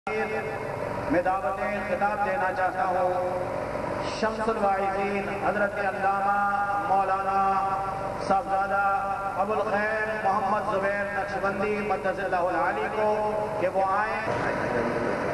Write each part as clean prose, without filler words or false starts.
میں دعوت خطاب دینا چاہتا ہوں شمس الواعظین حضرت علامہ مولانا صاحبزادہ ابو الخیر محمد زبیر نقشبندی مدث اللہ العالی کو کہ وہ آئیں۔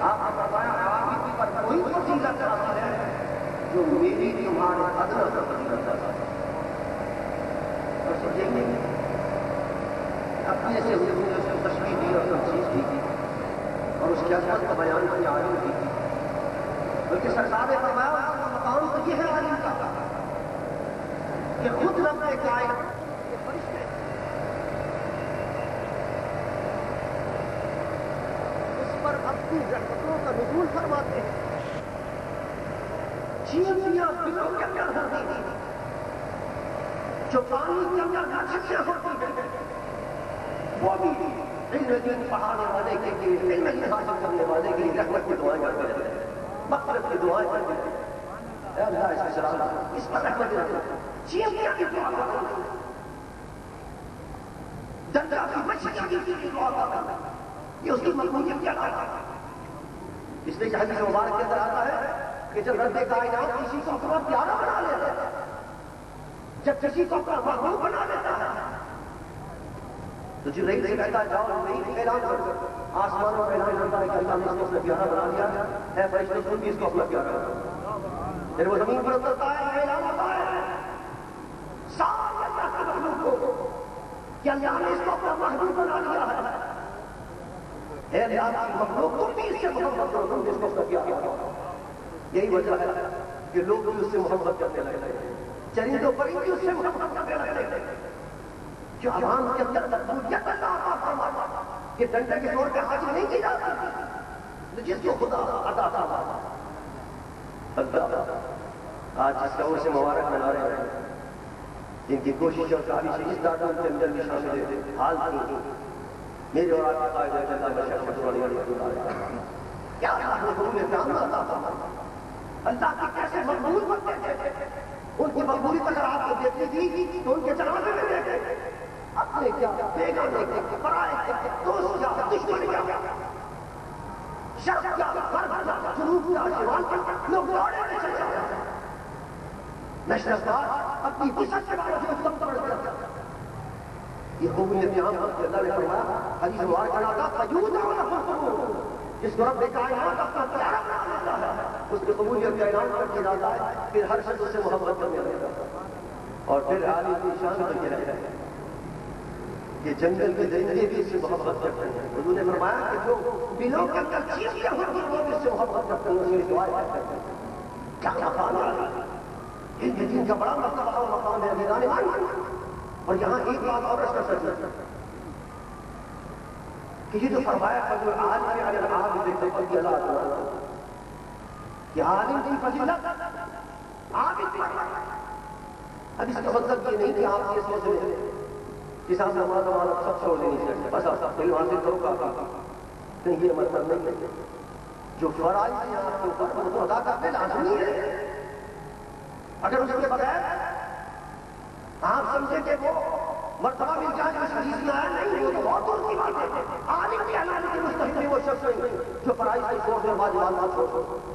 آپ نے فرمایا آپ کی پر کوئی فضیلت حاصل ہے جو میری تمہارے ادنا کا فضیلت ہے. اور سمجھیں گے اپنے سے حضور نے اس کو تشریح دی اور تفصیل دی اور اس کی عظمت کا بیان کی عالم کی. بلکہ سرکار نے فرمایا مقام تو یہ ہے عالم کا کہ خود رب نے کائنات کے فرشتے اس پر اپنی رحمتوں کا نزول فرماتے ہیں. چیزیاں دلوں کے اندر ہوتی ہیں جو پانی کے اندر نچھتے ہوتی ہیں وہ بھی علم پڑھانے والے کے لیے علم حاصل کرنے والے کے لیے رحمت کی دعائیں کرتے رہتے ہیں, مغفرت کی دعائیں کرتے ہیں. اے اللہ اس کی سلامت اس پر رحمت رکھنا. چیزیاں کی دعا کرنا, درجہ کی مچھلیاں کی دعا کرنا, یہ اس کی مقبولیت کی علامت ہے. اس لیے حدیث مبارک کے اندر آتا ہے کہ جب رب کائنات کسی کو اپنا پیارا بنا لیتا ہے, جب کسی کو اپنا محبوب بنا لیتا ہے تو جبرائیل سے کہتا ہے جاؤ نہیں اعلان کرو, آسمانوں میں اعلان کرتا ہے کہ اللہ نے اس کو اپنا پیارا بنا لیا ہے, فرشتے تم بھی اس کو اپنا پیارا بنا. پھر وہ زمین پر اترتا ہے, اعلان ہوتا ہے سارے اللہ کے مخلوق کو کہ اللہ نے اس کو اپنا محبوب بنا لیا ہے. اے اللہ کی مخلوق تم بھی اس سے محبت کرو, تم بھی اس کو اپنا پیارا بنا. یہی وجہ ہے کہ لوگ بھی اس سے محبت کرنے لگے, چرندوں پر بھی اس سے محبت کرنے لگے. جو عوام کے اندر مقبولیت عطا فرماتا کہ ڈنڈے کے طور پہ حاصل نہیں کی جاتی, جس کو خدا عطا فرماتا. آج جس دور سے مبارک منا رہے ہیں جن کی کوشش اور کاوش اس تعداد کے اندر بھی شامل ہے, حال کی میرے اور آپ کا قائد ہے اللہ بشر والی کیا اللہ نے حکم کام عطا فرمایا. اللہ کی کیسے مقبول بنتے تھے, ان کی مقبولیت اگر آپ کو دیکھتی تھی تو ان کے جنازے میں دیکھتے اپنے کیا بیگانے کے پرائے کے دوست کیا دشمن کیا شخص کیا فرد کیا جنوب کیا شمال کیا لوگ دوڑے میں چل جاتے ہیں. نشرکار اپنی وسعت کے بارے میں کم پڑ جاتا ہے. یہ قبولیت عام کہ اللہ نے فرمایا حدیث مبارک کا آتا فجود اور جس کو رب کائنات اپنا پیارا بنا لیتا ہے اس کی قبولیت کا اعلان کر کے جاتا ہے, پھر ہر شخص سے محبت کرنے لگتا ہے. اور پھر عالم کی شان تو یہ رہتا ہے کہ جنگل کے درندے بھی اس سے محبت کرتے ہیں. حضور نے فرمایا کہ جو دلوں کے اندر چیزیں ہوتی ہیں وہ بھی اس سے محبت کرتے ہیں, اس سے دعائیں کرتے ہیں. کیا مقام ہے ان کے دین کا بڑا مرتبہ اور مقام ہے میدان ایمان. اور یہاں ایک بات اور اس کا سچ کہ یہ جو فرمایا کہ جو عالم ہے اگر آپ دیکھتے ہیں کہ اللہ تعالیٰ کہ عالم کی فضیلت عابد کی. اب اس کا مطلب یہ نہیں کہ آپ یہ سوچ رہے ہیں کہ صاحب نماز ہمارا سب چھوڑ نہیں سکتے بس آپ علم حاصل کرو کافی نہیں, یہ مطلب نہیں ہے. جو فرائض ہیں آپ کے اوپر وہ تو ادا کرنے لازمی ہے. اگر اس کے بغیر آپ سمجھیں کہ وہ مرتبہ مل جائے جو حدیث میں آیا نہیں, وہ تو بہت دور کی بات ہے. عالم کے اعلان کے مستحق میں وہ شخص نہیں جو فرائض کی چھوڑ دے واجبات چھوڑ دے.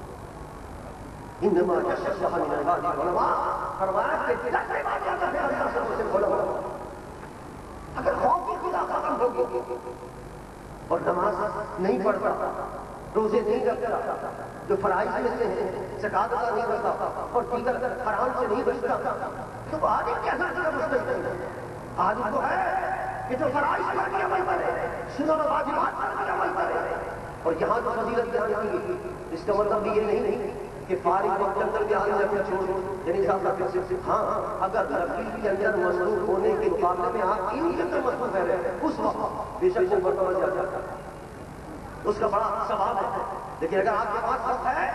انما یشفع من عباد العلماء, فرمایا کہ ڈرنے والے اللہ سے مسلم علماء. اگر خوف خدا ختم ہوگی اور نماز نہیں پڑھتا, روزے نہیں رکھتا, جو فرائض میں سے ہیں زکات ادا نہیں کرتا اور دیگر حرام سے نہیں بچتا تو وہ عالم کے اثر کا مستحق ہے. عالم تو ہے کہ جو فرائض پر بھی عمل کرے, سنن و واجبات پر بھی عمل کرے. اور یہاں جو فضیلت بیان کی اس کا مطلب بھی یہ نہیں کہ فارغ وقت کے اندر بھی عالم اپنا چھوڑ یعنی صاحب ہاں اگر نفل کے اندر مصروف ہونے کے مقابلے میں آپ ان کے اندر مصروف رہے اس وقت بے شک وہ مرتبہ جاتا ہے, اس کا بڑا ثواب ہے. لیکن اگر آپ کے پاس وقت ہے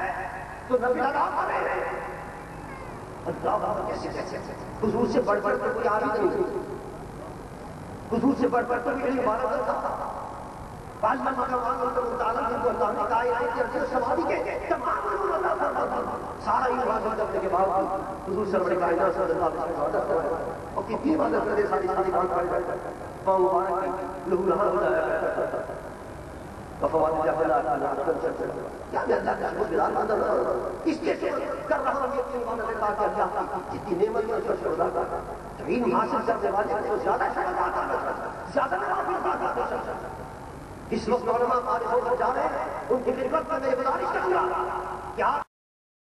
تو نفل ادا کریں. اللہ کیسے حضور سے بڑھ کر کوئی عابد نہیں, حضور سے بڑھ کر کوئی علم والا نہیں تھا. بعض مقامات پر مطالعہ جن کو اللہ نے کائنات کے اندر سماعی کے تمام علوم اللہ فرماتا سارا علم حاصل کرنے کے باوجود حضور سرور کائنات صلی اللہ علیہ وسلم عبادت کرائے اور کتنی عبادت کرے ساری بات پڑھ پاؤں مبارک لہو لہا ہو جایا وفوات کیا میں اللہ کا شکر گزار بندہ اس لیے کر رہا ہوں یہ عبادت تاکہ اللہ کی جتنی نعمت ہے اس کا شکر ادا کرتا. علم حاصل کرنے والے کو زیادہ شکر ادا کرتا, زیادہ نوافل ادا کرتا. اس وقت علماء فارغ ہو کر جا رہے ہیں, ان کی خدمت میں میں گزارش کروں گا